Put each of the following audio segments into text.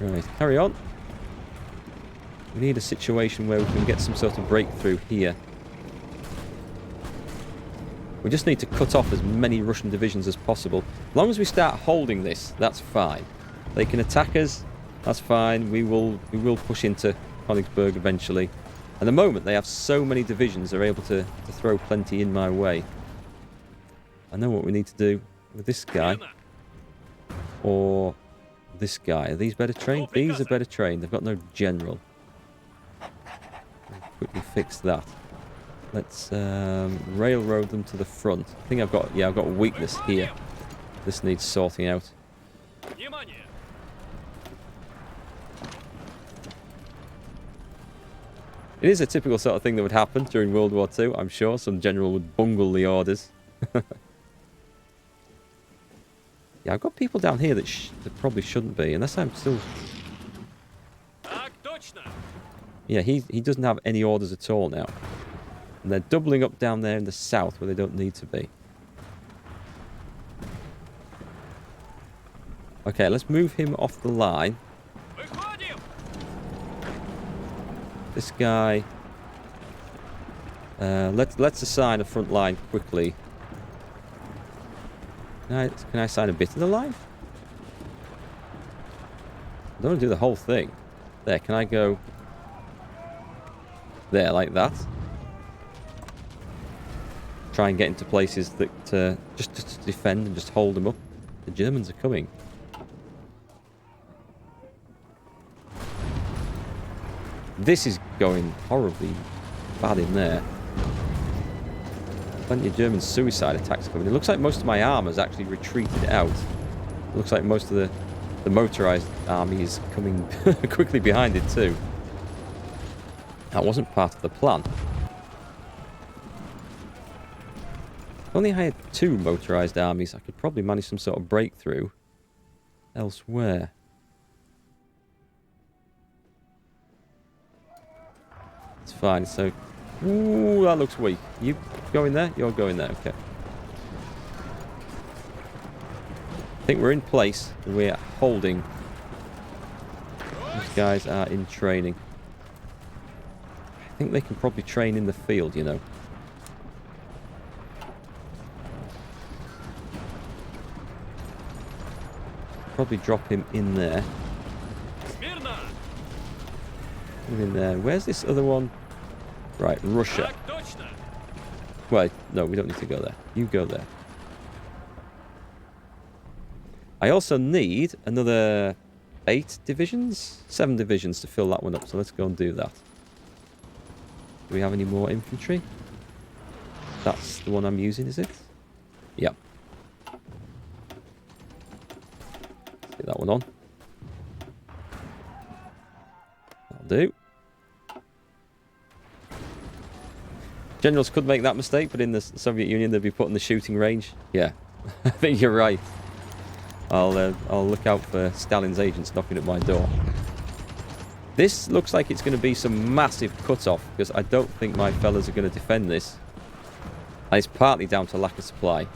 Right, carry on. We need a situation where we can get some sort of breakthrough here. We just need to cut off as many Russian divisions as possible. As long as we start holding this, that's fine. They can attack us, that's fine. We will push into Konigsberg eventually. At the moment, they have so many divisions, they're able to throw plenty in my way. I know what we need to do with this guy. Or this guy. Are these better trained? These are better trained. They've got no general. I'll quickly fix that. Let's railroad them to the front. I think I've got a weakness here. This needs sorting out. It is a typical sort of thing that would happen during World War II, I'm sure. Some general would bungle the orders. Yeah, I've got people down here that probably shouldn't be, unless I'm still... Yeah, he doesn't have any orders at all now. And they're doubling up down there in the south where they don't need to be. Okay, let's move him off the line. This guy... let's assign a front line quickly. Can I assign a bit of the line? I don't want to do the whole thing. There, can I go... There, like that? Try and get into places that... just to defend and just hold them up. The Germans are coming. This is going horribly bad in there. Plenty of German suicide attacks coming. It looks like most of my armor's actually retreated out. It looks like most of the motorized army is coming quickly behind it too. That wasn't part of the plan. If only I had 2 motorized armies, I could probably manage some sort of breakthrough elsewhere. It's fine, so... Ooh, that looks weak. You going there? You're going there, okay. I think we're in place. We're holding. These guys are in training. I think they can probably train in the field, you know. Probably drop him in there. In there. Where's this other one? Right, Russia. Well, no, we don't need to go there. You go there. I also need another 8 divisions? 7 divisions to fill that one up, so let's go and do that. Do we have any more infantry? That's the one I'm using, is it? Yep. Let's get that one on. That'll do. Generals could make that mistake, but in the Soviet Union they'd be put in the shooting range. Yeah, I think you're right. I'll look out for Stalin's agents knocking at my door. This looks like it's going to be some massive cut-off, because I don't think my fellas are going to defend this. And it's partly down to lack of supply.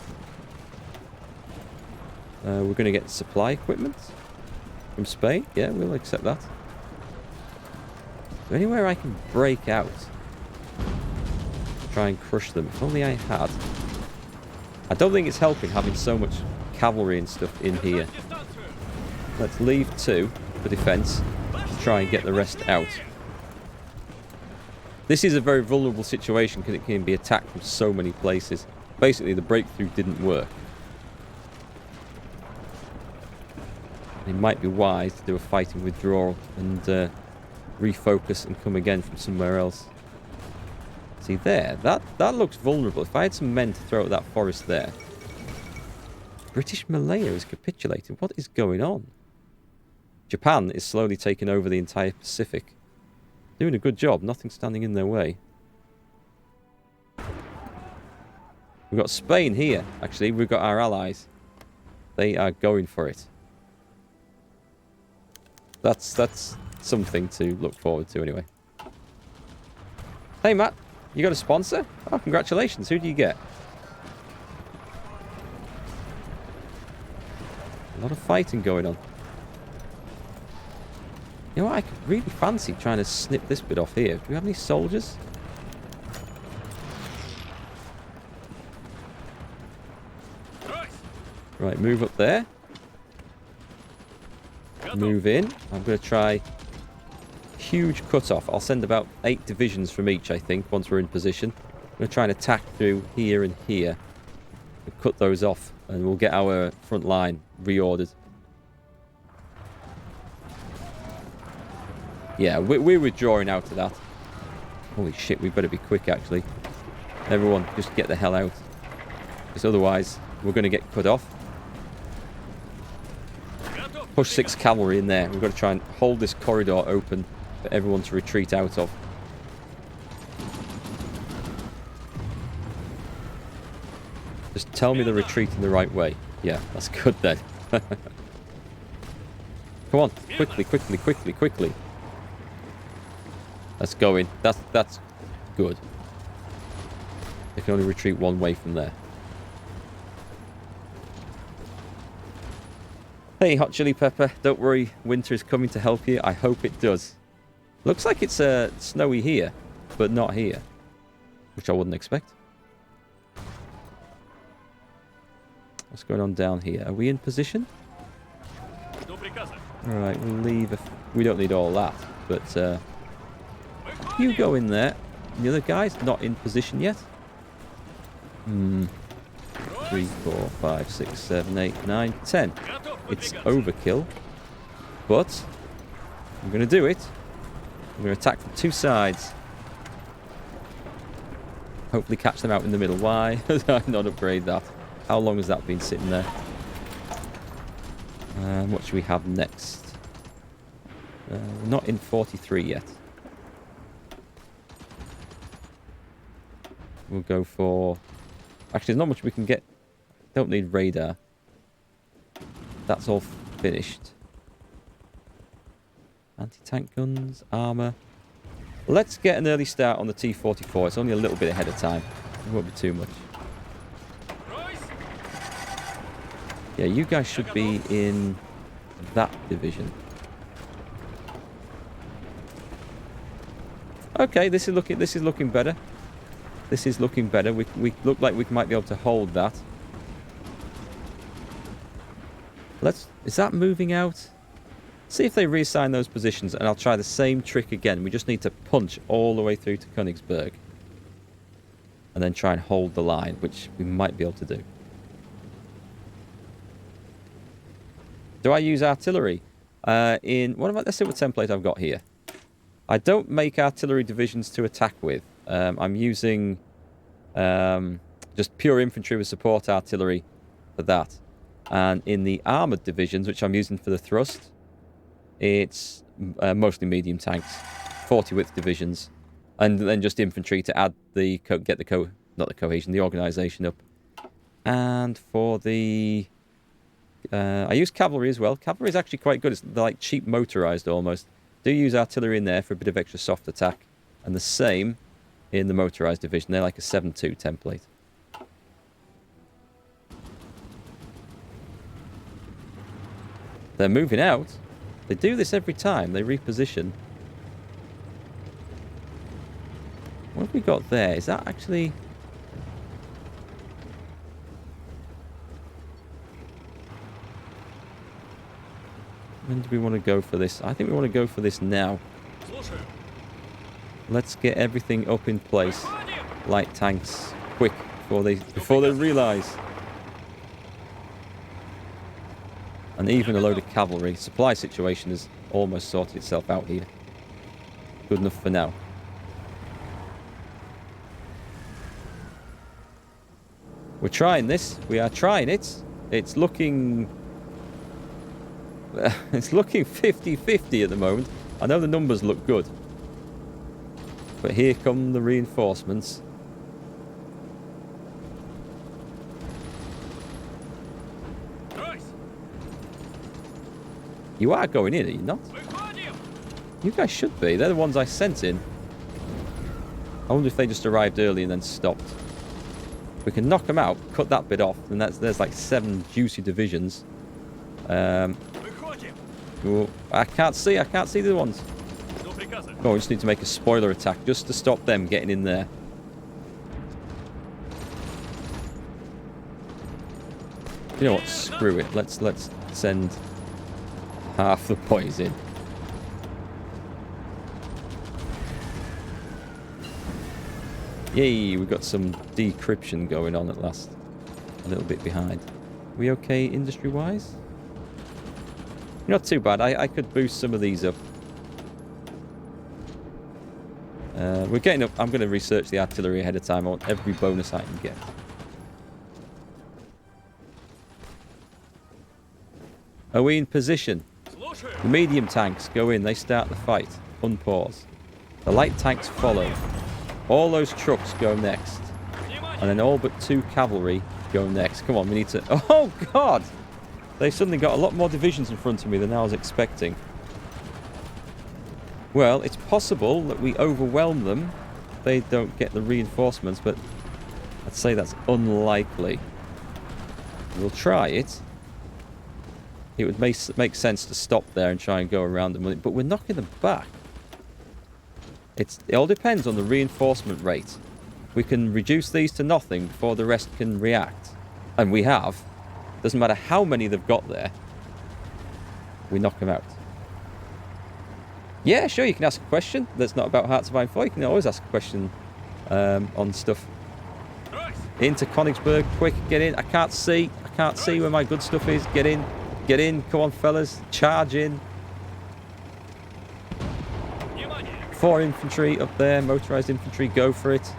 We're going to get supply equipment from Spain. Yeah, we'll accept that. Is there anywhere I can break out? Try and crush them. If only I had. I don't think it's helping having so much cavalry and stuff in here. Let's leave 2 for defense and try and get the rest out. This is a very vulnerable situation because it can be attacked from so many places. Basically, the breakthrough didn't work. It might be wise to do a fighting withdrawal and refocus and come again from somewhere else. See there, that looks vulnerable. If I had some men to throw at that forest there. British Malaya is capitulating. What is going on? Japan is slowly taking over the entire Pacific. Doing a good job, nothing standing in their way. We've got Spain here, actually. We've got our allies. They are going for it. That's something to look forward to anyway. Hey Matt. You got a sponsor? Oh, congratulations. Who do you get? A lot of fighting going on. You know what? I could really fancy trying to snip this bit off here. Do we have any soldiers? Right, move up there. Move in. I'm going to try huge cut-off. I'll send about 8 divisions from each, I think, once we're in position. I'm going to try and attack through here and here. We'll cut those off, and we'll get our front line reordered. Yeah, we're withdrawing out of that. Holy shit, we better be quick, actually. Everyone, just get the hell out. Because otherwise, we're going to get cut off. Push 6 cavalry in there. We've got to try and hold this corridor open for everyone to retreat out of. Just tell me they're retreating the right way. Yeah, that's good then. Come on, quickly, quickly, quickly, quickly. Let's go in. That's good. They can only retreat one way from there. Hey, Hot Chili Pepper, don't worry, winter is coming to help you. I hope it does. Looks like it's snowy here, but not here, which I wouldn't expect. What's going on down here? Are we in position? Alright, we'll leave. We don't need all that, but you go in there. The other guy's not in position yet. 3, 4, 5, 6, 7, 8, 9, 10. It's overkill, but I'm going to do it. I'm going to attack from 2 sides. Hopefully catch them out in the middle. Why did I not upgrade that? How long has that been sitting there? What should we have next? We're not in 43 yet. We'll go for... Actually, there's not much we can get. Don't need radar. That's all finished. Anti-tank guns, armor. Let's get an early start on the T-44. It's only a little bit ahead of time. It won't be too much. Yeah, you guys should be in that division. Okay, this is looking better. This is looking better. We look like we might be able to hold that. Is that moving out? See if they reassign those positions, and I'll try the same trick again. We just need to punch all the way through to Konigsberg. And then try and hold the line, which we might be able to do. Do I use artillery? Let's see what template I've got here. I don't make artillery divisions to attack with. I'm using just pure infantry with support artillery for that. And in the armoured divisions, which I'm using for the thrust, it's mostly medium tanks, 40 width divisions, and then just infantry to add the the organisation up. And for the I use cavalry as well. Cavalry is actually quite good. It's like cheap motorised almost. Do use artillery in there for a bit of extra soft attack, and the same in the motorised division. They're like a 7-2 template. They're moving out. They do this every time. They reposition. What have we got there? Is that actually... When do we want to go for this? I think we want to go for this now. Let's get everything up in place. Light tanks, quick, before they realise. And even a load of cavalry. Supply situation has almost sorted itself out here. Good enough for now. We're trying this. We are trying it. It's looking... It's looking 50-50 at the moment. I know the numbers look good. But here come the reinforcements. You are going in, are you not? You guys should be. They're the ones I sent in. I wonder if they just arrived early and then stopped. We can knock them out, cut that bit off, and there's like 7 juicy divisions. Oh, I can't see the other ones. Oh, we just need to make a spoiler attack just to stop them getting in there. You know what? Screw it. Let's send half the boys in. Yay, we got some decryption going on at last. A little bit behind. We okay industry-wise? Not too bad. I could boost some of these up. We're getting up. I'm going to research the artillery ahead of time. I want every bonus I can get. Are we in position? The medium tanks go in. They start the fight. Unpause. The light tanks follow. All those trucks go next. And then all but 2 cavalry go next. Come on, we need to... Oh, God! They've suddenly got a lot more divisions in front of me than I was expecting. Well, it's possible that we overwhelm them. They don't get the reinforcements, but I'd say that's unlikely. We'll try it. It would make sense to stop there and try and go around them, but we're knocking them back. It all depends on the reinforcement rate. We can reduce these to nothing before the rest can react. And we have. Doesn't matter how many they've got there. We knock them out. Yeah, sure, you can ask a question that's not about Hearts of Iron 4. You can always ask a question on stuff. Into Konigsberg, quick, get in. I can't see where my good stuff is. Get in. Get in. Come on, fellas. Charge in. 4 infantry up there. Motorized infantry. Go for it.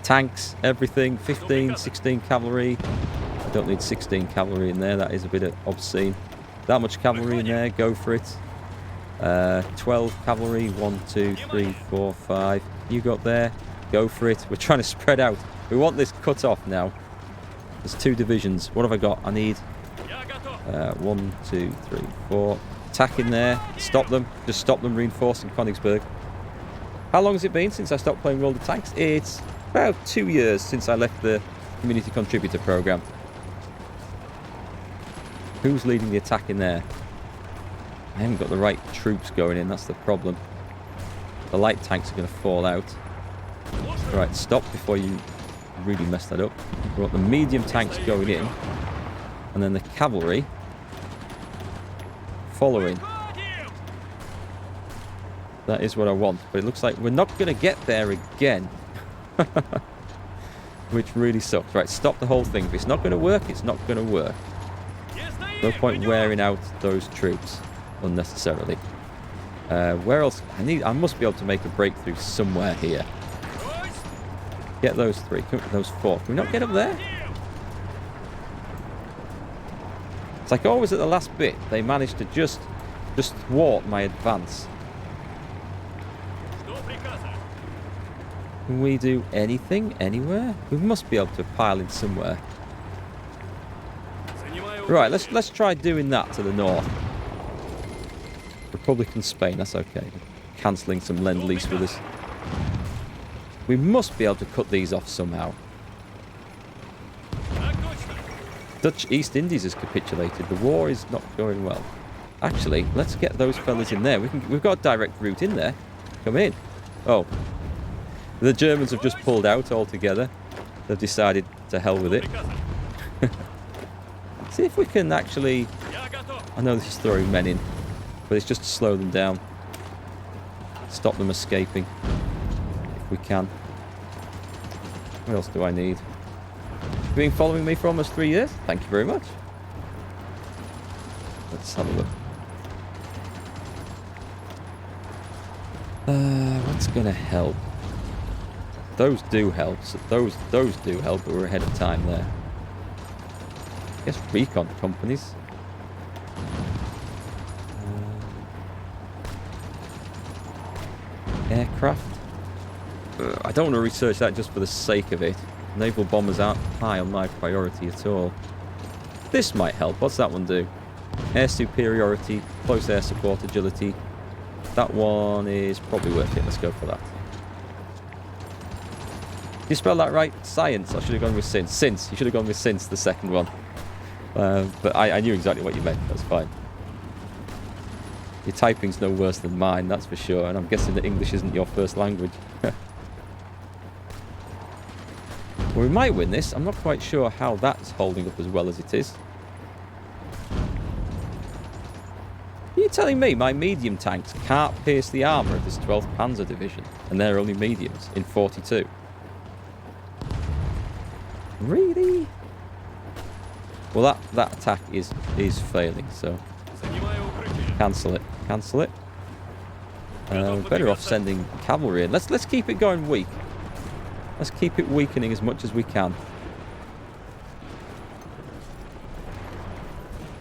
Tanks, everything. 15, 16 cavalry. I don't need 16 cavalry in there. That is a bit obscene. That much cavalry in there. Go for it. 12 cavalry. 1, 2, 3, 4, 5. You got there. Go for it. We're trying to spread out. We want this cut off now. There's 2 divisions. What have I got? I need 1, 2, 3, 4. Attack in there. Stop them. Just stop them reinforcing Konigsberg. How long has it been since I stopped playing World of Tanks? It's about 2 years since I left the Community Contributor Program. Who's leading the attack in there? I haven't got the right troops going in. That's the problem. The light tanks are going to fall out. Right, stop before you really mess that up. We've got the medium tanks going in. And then the cavalry following. That is what I want. But it looks like we're not going to get there again. Which really sucks. Right, stop the whole thing. If it's not going to work, it's not going to work. No point wearing out those troops unnecessarily. Where else? I must be able to make a breakthrough somewhere here. Get those 3. Those 4. Can we not get up there? It's like always at the last bit, they manage to just thwart my advance. Can we do anything anywhere? We must be able to pile in somewhere. Right, let's try doing that to the north. Republican Spain, that's okay. Cancelling some lend-lease with us. We must be able to cut these off somehow. Dutch East Indies has capitulated. The war is not going well. Actually, let's get those fellas in there. We've got a direct route in there. Come in. Oh. The Germans have just pulled out altogether. They've decided to hell with it. See if we can actually... I know this is throwing men in, but it's just to slow them down. Stop them escaping. If we can. What else do I need? You've been following me for almost 3 years? Thank you very much. Let's have a look. What's going to help? Those do help. So those do help, but we're ahead of time there. I guess recon companies. Aircraft. I don't want to research that just for the sake of it. Naval bombers aren't high on my priority at all. This might help. What's that one do? Air superiority, close air support, agility. That one is probably worth it. Let's go for that. Did you spell that right? Science. I should have gone with since. Since. You should have gone with since, the second one. But I knew exactly what you meant. That's fine. Your typing's no worse than mine, that's for sure. And I'm guessing that English isn't your first language. Well, we might win this. I'm not quite sure how that's holding up as well as it is. Are you telling me my medium tanks can't pierce the armour of this 12th Panzer Division? And they're only mediums in 42? Really? Well, that attack is failing, so... Cancel it. Cancel it. Better off sending cavalry in. Let's keep it going weak. Let's keep it weakening as much as we can.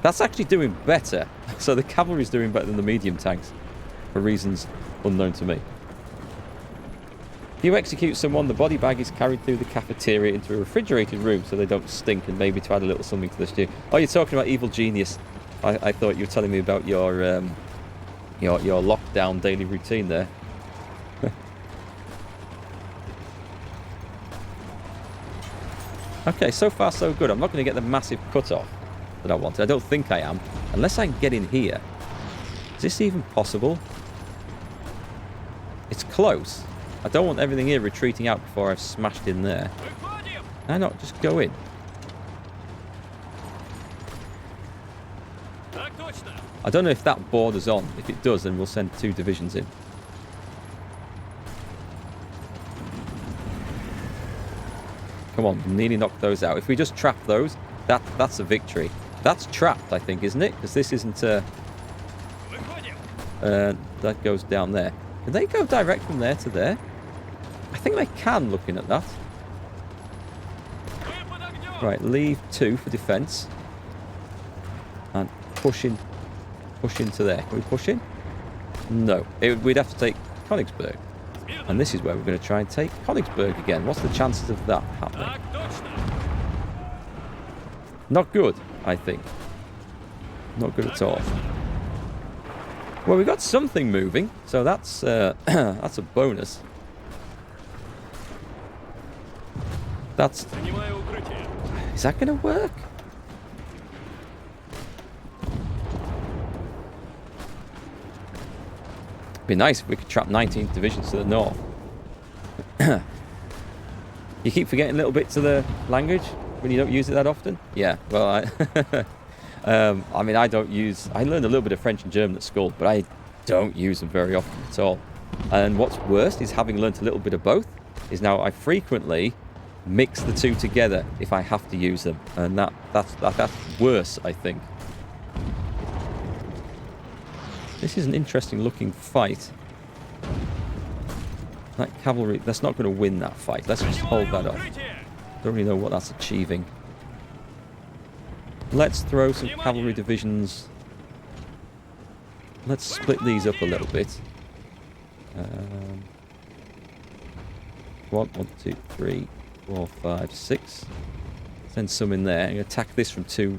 That's actually doing better. So the cavalry's doing better than the medium tanks. For reasons unknown to me. If you execute someone, the body bag is carried through the cafeteria into a refrigerated room so they don't stink, and maybe to add a little something to the stew. Oh, you're talking about Evil Genius. I thought you were telling me about your lockdown daily routine there. Okay, so far so good. I'm not going to get the massive cut-off that I wanted. I don't think I am. Unless I can get in here. Is this even possible? It's close. I don't want everything here retreating out before I've smashed in there. Can I not just go in? I don't know if that borders on. If it does, then we'll send 2 divisions in. Come on, nearly knocked those out. If we just trap those, that's a victory. That's trapped, I think, isn't it? Because this isn't... that goes down there. Can they go direct from there to there? I think they can, looking at that. Right, leave 2 for defence. And push into there. Can we push in? No. We'd have to take Konigsberg. And this is where we're going to try and take Konigsberg again. What's the chances of that happening? Not good, I think. Not good at all. Well, we got something moving, so that's that's a bonus. Is that going to work? It'd be nice if we could trap 19th divisions to the north. You keep forgetting little bits of the language when you don't use it that often? Yeah, well, I mean, I learned a little bit of French and German at school, but I don't use them very often at all. And what's worse is, having learnt a little bit of both, is now I frequently mix the 2 together if I have to use them. And that's worse, I think. This is an interesting looking fight. That cavalry, that's not going to win that fight. Let's just hold that off. Don't really know what that's achieving. Let's throw some cavalry divisions. Let's split these up a little bit. 1, 2, 3, 4, 5, 6. Send some in there and attack this from two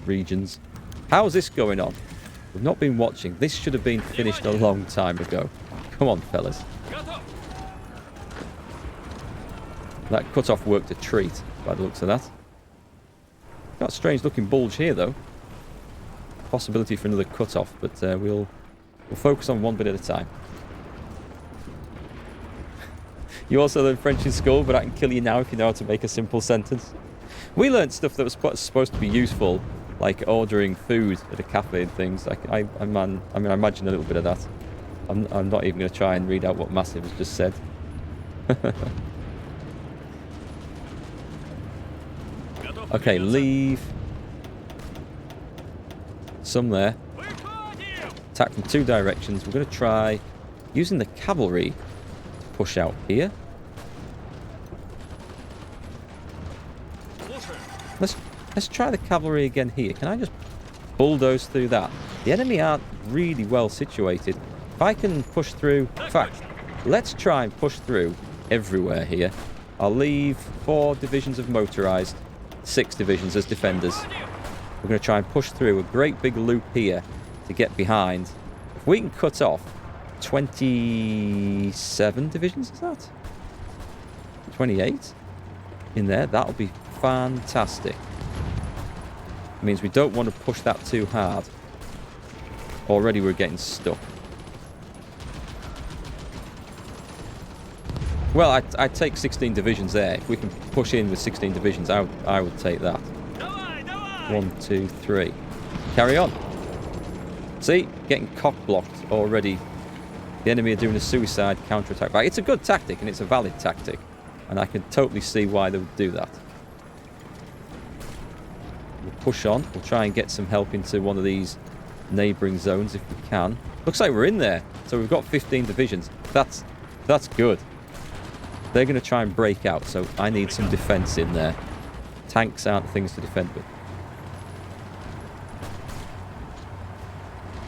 regions. How's this going on? We've not been watching. This should have been finished a long time ago. Come on, fellas. That cut-off worked a treat, by the looks of that. Got a strange looking bulge here, though. Possibility for another cut-off, but we'll focus on one bit at a time. You also learned French in school, but I can kill you now if you know how to make a simple sentence. We learned stuff that was supposed to be useful, like ordering food at a cafe and things. I imagine a little bit of that. I'm not even going to try and read out what Massive has just said. Okay, leave some there. Attack from 2 directions. We're going to try using the cavalry to push out here. Let's try the cavalry again here. Can I just bulldoze through that? The enemy aren't really well situated. If I can push through... In fact, let's try and push through everywhere here. I'll leave 4 divisions of motorized, 6 divisions as defenders. We're going to try and push through a great big loop here to get behind. If we can cut off 27 divisions, is that? 28 in there, that'll be fantastic. means we don't want to push that too hard. Already we're getting stuck. Well, I'd take 16 divisions there. If we can push in with 16 divisions, I would take that. 1, 2, 3. Carry on. See? Getting cock-blocked already. The enemy are doing a suicide counter-attack. Right, it's a good tactic, and it's a valid tactic. And I can totally see why they would do that. We'll push on. We'll try and get some help into one of these neighbouring zones if we can. Looks like we're in there. So we've got 15 divisions. That's good. They're going to try and break out, so I need some defence in there. Tanks aren't things to defend with.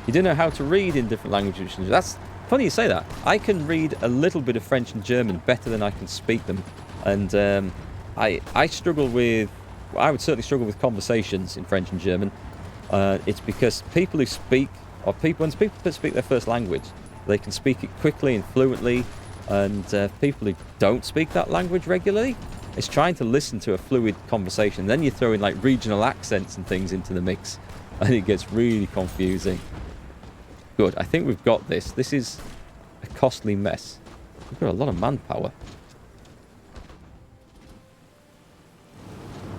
You don't know how to read in different languages. That's funny you say that. I can read a little bit of French and German better than I can speak them. And I struggle with... I would certainly struggle with conversations in French and German. It's because people who speak... Or when people speak their first language, they can speak it quickly and fluently. And people who don't speak that language regularly, it's trying to listen to a fluid conversation. Then you throw in like regional accents and things into the mix, and it gets really confusing. Good, I think we've got this. This is a costly mess. We've got a lot of manpower.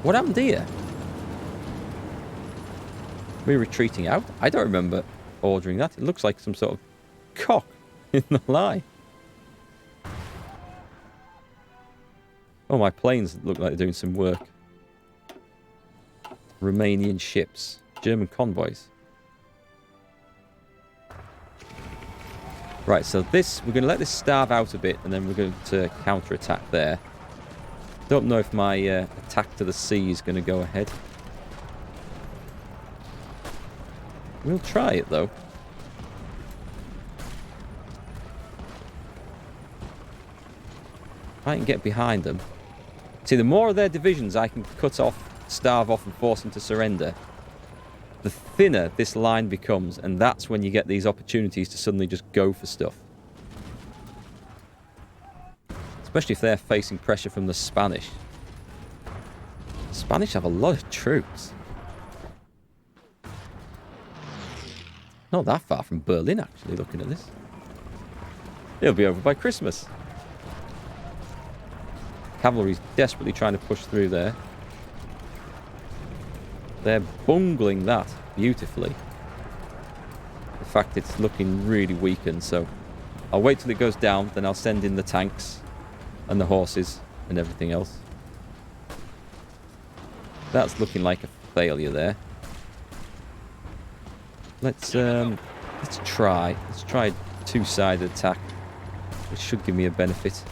What happened here? We're retreating out? I don't remember ordering that. It looks like some sort of cock in the line. Oh, my planes look like they're doing some work. Romanian ships. German convoys. Right, so this... We're going to let this starve out a bit, and then we're going to counter-attack there. Don't know if my attack to the sea is going to go ahead. We'll try it, though. If I can get behind them... See, the more of their divisions I can cut off, starve off, and force them to surrender, the thinner this line becomes, and that's when you get these opportunities to suddenly just go for stuff. Especially if they're facing pressure from the Spanish. The Spanish have a lot of troops. Not that far from Berlin, actually, looking at this. It'll be over by Christmas. Cavalry's desperately trying to push through there. They're bungling that beautifully. In fact, it's looking really weakened, so I'll wait till it goes down, then I'll send in the tanks and the horses and everything else. That's looking like a failure there. Let's try a two-sided attack, which should give me a benefit.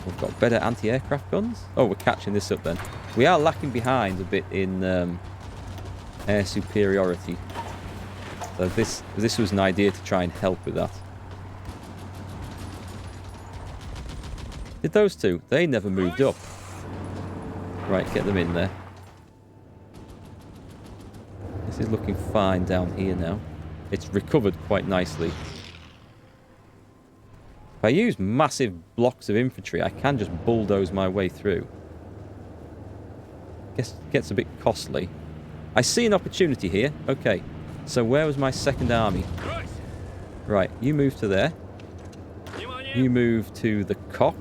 We've got better anti-aircraft guns. Oh, we're catching this up then. We are lacking behind a bit in air superiority. So this was an idea to try and help with that. Did those two? They never moved up. Right, get them in there. This is looking fine down here now. It's recovered quite nicely. If I use massive blocks of infantry, I can just bulldoze my way through. Guess it gets a bit costly. I see an opportunity here. Okay, so where was my second army? Right, you move to there. You move to the cock.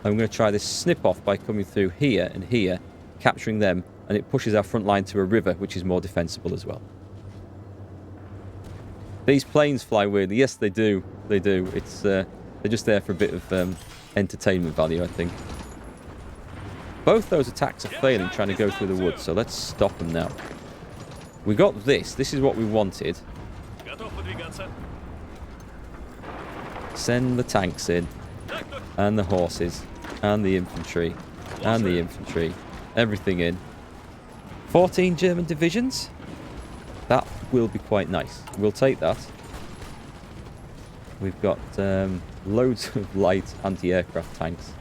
I'm going to try this snip-off by coming through here and here, capturing them, and it pushes our front line to a river, which is more defensible as well. These planes fly weirdly. Yes, they do. They do. It's they're just there for a bit of entertainment value, I think. Both those attacks are failing, trying to go through the woods, so let's stop them now. We got this. This is what we wanted. Send the tanks in, and the horses, and the infantry, and the infantry. Everything in. 14 German divisions? That will be quite nice. We'll take that. We've got loads of light anti-aircraft tanks.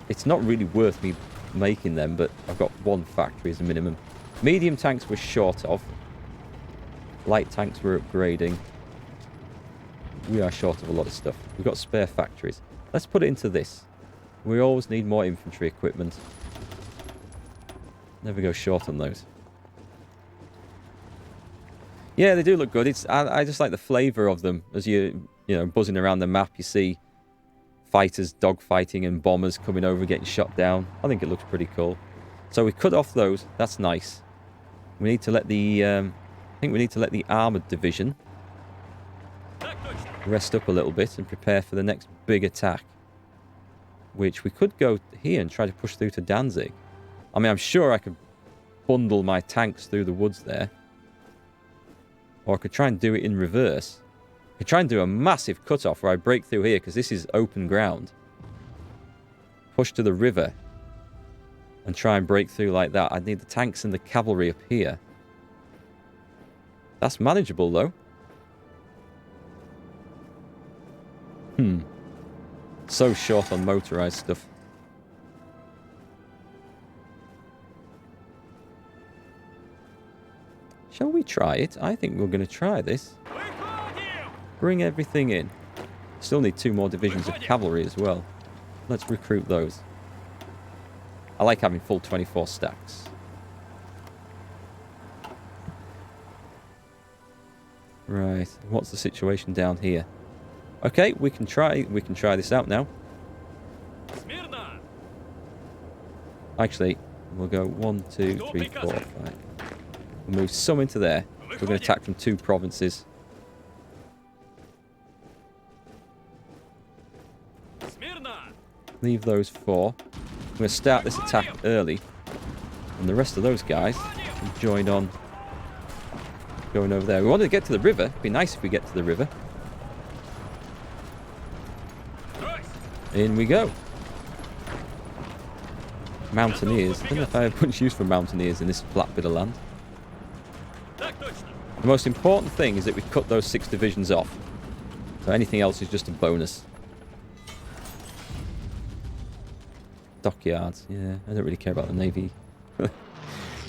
It's not really worth me making them, but I've got one factory as a minimum. Medium tanks we're short of. Light tanks we're upgrading. We are short of a lot of stuff. We've got spare factories. Let's put it into this. We always need more infantry equipment. Never go short on those. Yeah, they do look good. I just like the flavour of them. As you know, buzzing around the map, you see fighters dogfighting and bombers coming over getting shot down. I think it looks pretty cool. So we cut off those. That's nice. We need to let the I think we need to let the armoured division rest up a little bit and prepare for the next big attack. Which we could go here and try to push through to Danzig. I mean, I'm sure I could bundle my tanks through the woods there. Or I could try and do it in reverse. I could try and do a massive cut-off where I break through here because this is open ground. Push to the river. And try and break through like that. I'd need the tanks and the cavalry up here. That's manageable, though. So short on motorized stuff. Shall we try it? I think we're going to try this. Bring everything in. Still need 2 more divisions of cavalry as well. Let's recruit those. I like having full 24 stacks. Right, what's the situation down here? Okay, we can try this out now. Actually, we'll go 1, 2, 3, 4, 5. We'll move some into there. We're going to attack from 2 provinces. Leave those 4. I'm going to start this attack early. And the rest of those guys can join on going over there. We wanted to get to the river. It'd be nice if we get to the river. In we go. Mountaineers. I don't know if I have much use for mountaineers in this flat bit of land. The most important thing is that we cut those 6 divisions off. So anything else is just a bonus. Dockyards. Yeah, I don't really care about the navy.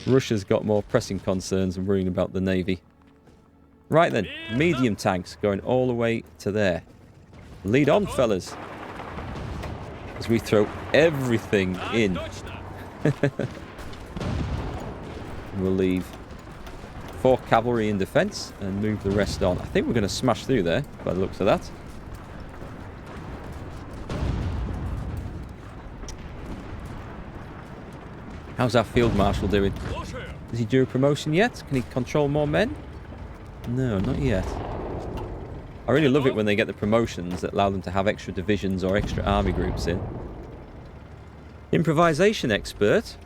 Russia's got more pressing concerns and worrying about the navy. Right then, medium tanks going all the way to there. Lead on, fellas. As we throw everything in. We'll leave 4 cavalry in defence and move the rest on. I think we're going to smash through there by the looks of that. How's our field marshal doing? Is he due a promotion yet? Can he control more men? No, not yet. I really love it when they get the promotions that allow them to have extra divisions or extra army groups in. Improvisation expert.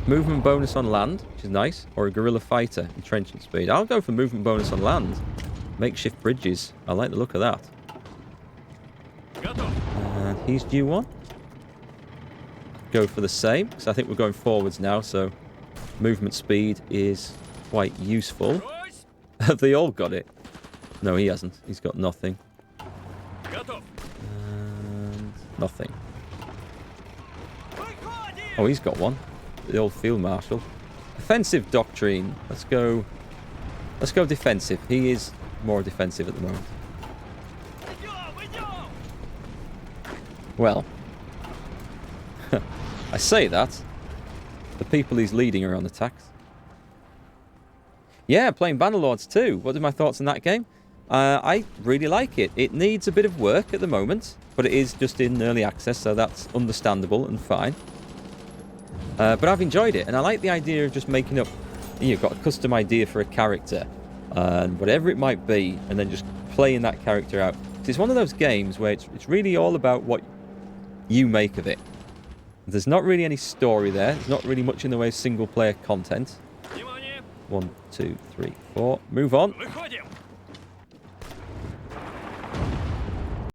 Movement bonus on land, which is nice. Or a guerrilla fighter, entrenchment speed. I'll go for movement bonus on land. Makeshift bridges. I like the look of that. And he's due one. Go for the same, because I think we're going forwards now, so movement speed is quite useful. Have they all got it? No, he hasn't. He's got nothing. And nothing. Oh, he's got one. The old field marshal. Offensive doctrine. Let's go defensive. He is more defensive at the moment. Well, I say that. The people he's leading are on attacks. Yeah, playing Bannerlords too. What are my thoughts on that game? I really like it. It needs a bit of work at the moment, but it is just in early access, so that's understandable and fine. But I've enjoyed it, and I like the idea of just making up... You've got a custom idea for a character, and whatever it might be, and then just playing that character out. It's one of those games where it's really all about what you make of it. There's not really any story there. There's not really much in the way of single-player content. 1, 2, 3, 4. Move on.